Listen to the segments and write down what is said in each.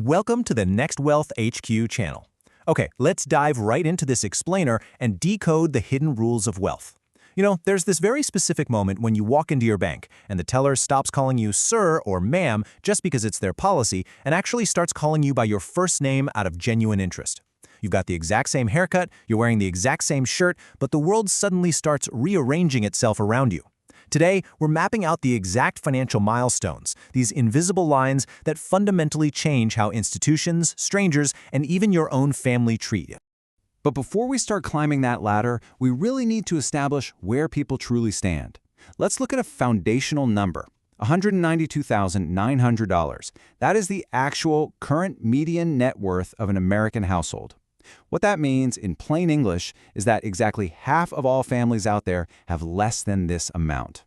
Welcome to the Next Wealth HQ channel. Okay, let's dive right into this explainer and decode the hidden rules of wealth. There's this very specific moment when you walk into your bank and the teller stops calling you sir or ma'am just because it's their policy and actually starts calling you by your first name out of genuine interest. You've got the exact same haircut, you're wearing the exact same shirt, but the world suddenly starts rearranging itself around you. Today, we're mapping out the exact financial milestones, these invisible lines that fundamentally change how institutions, strangers, and even your own family treat you. But before we start climbing that ladder, we really need to establish where people truly stand. Let's look at a foundational number, $192,900. That is the actual current median net worth of an American household. What that means in plain English is that exactly half of all families out there have less than this amount.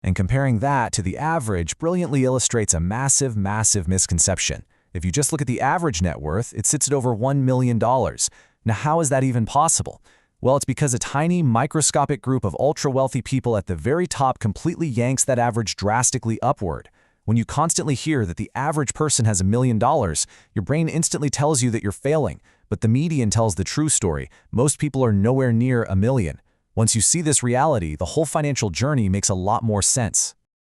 And comparing that to the average brilliantly illustrates a massive misconception. If you just look at the average net worth, it sits at over $1 million. Now, how is that even possible? Well, it's because a tiny, microscopic group of ultra-wealthy people at the very top completely yanks that average drastically upward. When you constantly hear that the average person has $1 million, your brain instantly tells you that you're failing. But the median tells the true story. Most people are nowhere near $1 million. Once you see this reality, the whole financial journey makes a lot more sense.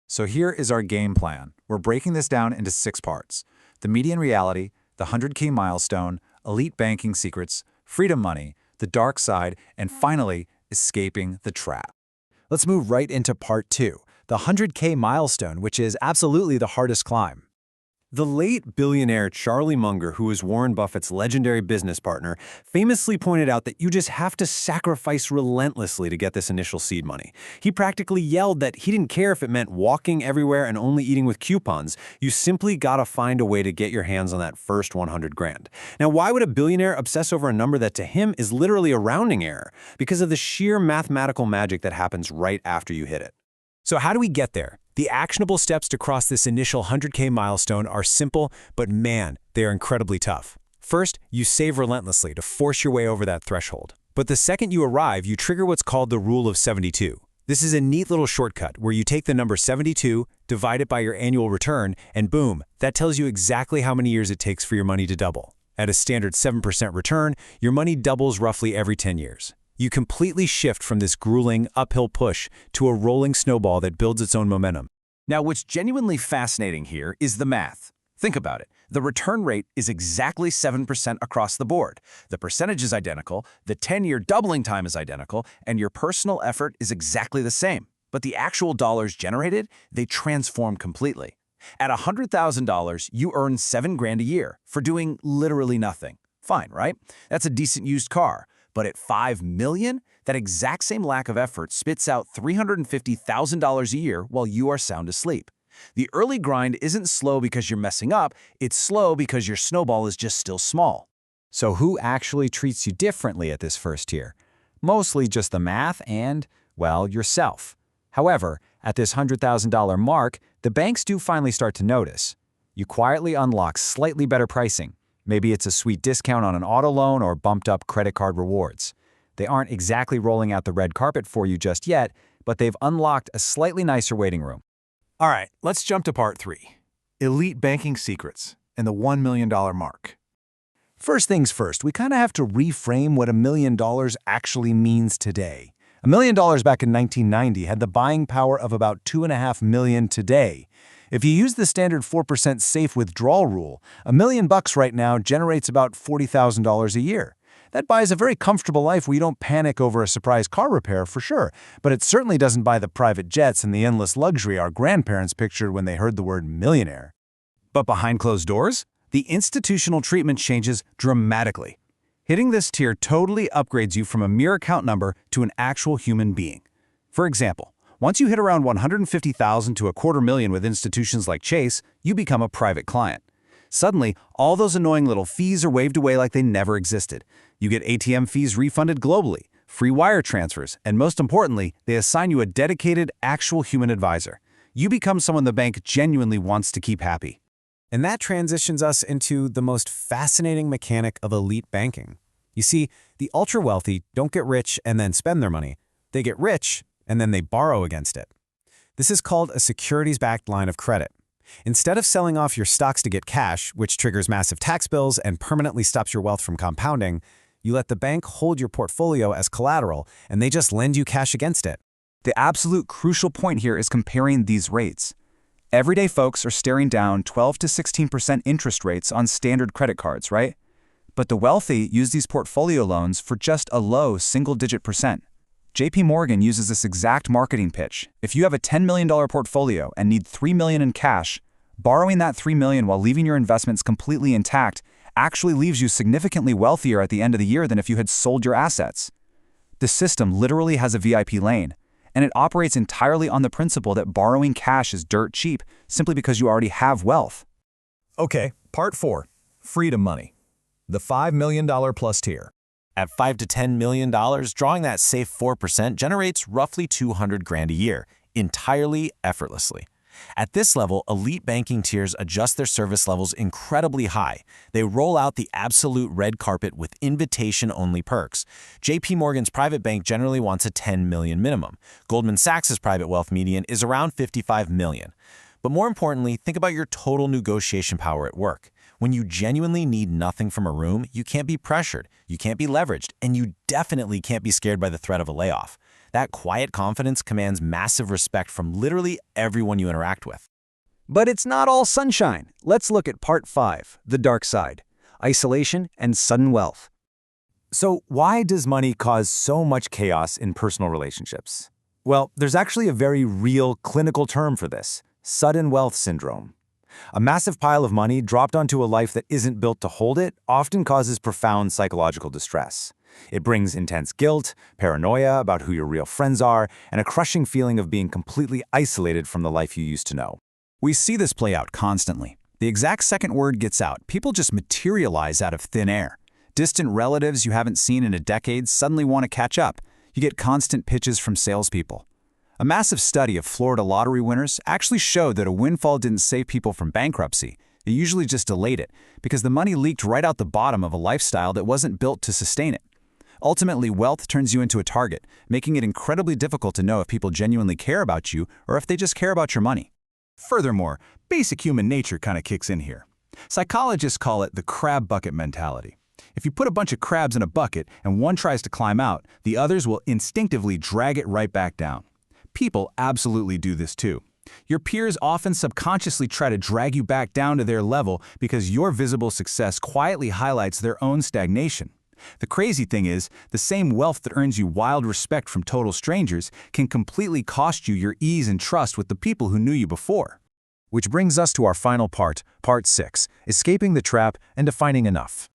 So here is our game plan. We're breaking this down into 6 parts. The median reality, the 100K milestone, elite banking secrets, freedom money, the dark side, and finally, escaping the trap. Let's move right into part 2, the 100K milestone, which is absolutely the hardest climb. The late billionaire Charlie Munger, who was Warren Buffett's legendary business partner, famously pointed out that you just have to sacrifice relentlessly to get this initial seed money. He practically yelled that he didn't care if it meant walking everywhere and only eating with coupons. You simply gotta find a way to get your hands on that first 100 grand. Now, why would a billionaire obsess over a number that to him is literally a rounding error? Because of the sheer mathematical magic that happens right after you hit it. So how do we get there? The actionable steps to cross this initial 100K milestone are simple, but man, they are incredibly tough. First, you save relentlessly to force your way over that threshold. But the second you arrive, you trigger what's called the Rule of 72. This is a neat little shortcut where you take the number 72, divide it by your annual return, and boom, that tells you exactly how many years it takes for your money to double. At a standard 7% return, your money doubles roughly every 10 years. You completely shift from this grueling, uphill push to a rolling snowball that builds its own momentum. Now, what's genuinely fascinating here is the math. Think about it. The return rate is exactly 7% across the board. The percentage is identical, the 10-year doubling time is identical, and your personal effort is exactly the same. But the actual dollars generated, they transform completely. At $100,000, you earn $7 grand a year for doing literally nothing. Fine, right? That's a decent used car. But at $5 million, that exact same lack of effort spits out $350,000 a year while you are sound asleep. The early grind isn't slow because you're messing up, it's slow because your snowball is just still small. So who actually treats you differently at this first tier? Mostly just the math and, well, yourself. However, at this $100,000 mark, the banks do finally start to notice. You quietly unlock slightly better pricing. Maybe it's a sweet discount on an auto loan or bumped up credit card rewards. They aren't exactly rolling out the red carpet for you just yet, but they've unlocked a slightly nicer waiting room. All right, let's jump to part 3, elite banking secrets and the $1 million mark. First things first, we kind of have to reframe what $1 million actually means today. $1 million back in 1990 had the buying power of about $2.5 million today. If you use the standard 4% safe withdrawal rule, $1 million right now generates about $40,000 a year. That buys a very comfortable life where you don't panic over a surprise car repair for sure, but it certainly doesn't buy the private jets and the endless luxury our grandparents pictured when they heard the word millionaire. But behind closed doors, the institutional treatment changes dramatically. Hitting this tier totally upgrades you from a mere account number to an actual human being. For example, once you hit around $150,000 to $250,000 with institutions like Chase, you become a private client. Suddenly, all those annoying little fees are waved away like they never existed. You get ATM fees refunded globally, free wire transfers, and most importantly, they assign you a dedicated, actual human advisor. You become someone the bank genuinely wants to keep happy. And that transitions us into the most fascinating mechanic of elite banking. You see, the ultra-wealthy don't get rich and then spend their money. They get rich and then they borrow against it. This is called a securities-backed line of credit. Instead of selling off your stocks to get cash, which triggers massive tax bills and permanently stops your wealth from compounding, you let the bank hold your portfolio as collateral, and they just lend you cash against it. The absolute crucial point here is comparing these rates. Everyday folks are staring down 12 to 16% interest rates on standard credit cards, right? But the wealthy use these portfolio loans for just a low single-digit percent. JP Morgan uses this exact marketing pitch. If you have a $10 million portfolio and need $3 million in cash, borrowing that $3 million while leaving your investments completely intact actually leaves you significantly wealthier at the end of the year than if you had sold your assets. The system literally has a VIP lane, and it operates entirely on the principle that borrowing cash is dirt cheap simply because you already have wealth. Okay, part 4, freedom money. The $5 million plus tier. At $5 to $10 million, drawing that safe 4% generates roughly $200,000 a year, entirely effortlessly. At this level, elite banking tiers adjust their service levels incredibly high. They roll out the absolute red carpet with invitation-only perks. JP Morgan's private bank generally wants a $10 million minimum. Goldman Sachs's private wealth median is around $55 million. But more importantly, think about your total negotiation power at work. When you genuinely need nothing from a room, you can't be pressured, you can't be leveraged, and you definitely can't be scared by the threat of a layoff. That quiet confidence commands massive respect from literally everyone you interact with. But it's not all sunshine. Let's look at part 5, the dark side, isolation and sudden wealth. So why does money cause so much chaos in personal relationships? Well, there's actually a very real clinical term for this: sudden wealth syndrome. A massive pile of money dropped onto a life that isn't built to hold it often causes profound psychological distress. It brings intense guilt, paranoia about who your real friends are, and a crushing feeling of being completely isolated from the life you used to know. We see this play out constantly. The exact second word gets out, people just materialize out of thin air. Distant relatives you haven't seen in a decade suddenly want to catch up. You get constant pitches from salespeople. A massive study of Florida lottery winners actually showed that a windfall didn't save people from bankruptcy. It usually just delayed it, because the money leaked right out the bottom of a lifestyle that wasn't built to sustain it. Ultimately, wealth turns you into a target, making it incredibly difficult to know if people genuinely care about you or if they just care about your money. Furthermore, basic human nature kind of kicks in here. Psychologists call it the crab bucket mentality. If you put a bunch of crabs in a bucket and one tries to climb out, the others will instinctively drag it right back down. People absolutely do this too. Your peers often subconsciously try to drag you back down to their level because your visible success quietly highlights their own stagnation. The crazy thing is, the same wealth that earns you wild respect from total strangers can completely cost you your ease and trust with the people who knew you before. Which brings us to our final part, part 6, escaping the trap and defining enough.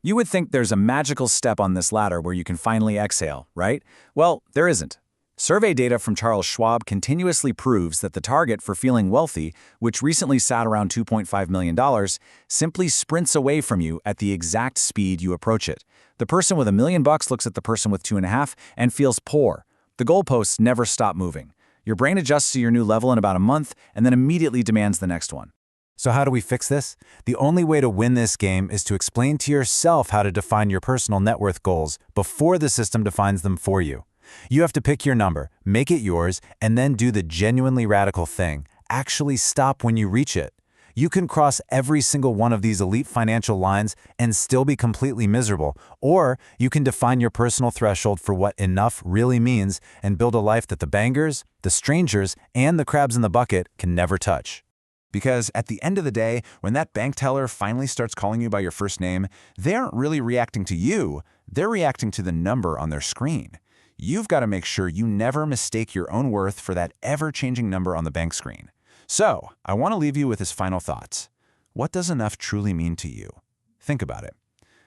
You would think there's a magical step on this ladder where you can finally exhale, right? Well, there isn't. Survey data from Charles Schwab continuously proves that the target for feeling wealthy, which recently sat around $2.5 million, simply sprints away from you at the exact speed you approach it. The person with $1 million looks at the person with 2.5 and feels poor. The goalposts never stop moving. Your brain adjusts to your new level in about a month and then immediately demands the next one. So how do we fix this? The only way to win this game is to explain to yourself how to define your personal net worth goals before the system defines them for you. You have to pick your number, make it yours, and then do the genuinely radical thing. Actually stop when you reach it. You can cross every single one of these elite financial lines and still be completely miserable, or you can define your personal threshold for what enough really means and build a life that the bangers, the strangers, and the crabs in the bucket can never touch. Because at the end of the day, when that bank teller finally starts calling you by your first name, they aren't really reacting to you, they're reacting to the number on their screen. You've got to make sure you never mistake your own worth for that ever-changing number on the bank screen. So, I want to leave you with his final thoughts. What does enough truly mean to you? Think about it.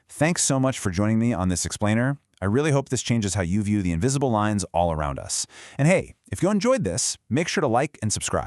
Thanks so much for joining me on this explainer. I really hope this changes how you view the invisible lines all around us. And hey, if you enjoyed this, make sure to like and subscribe.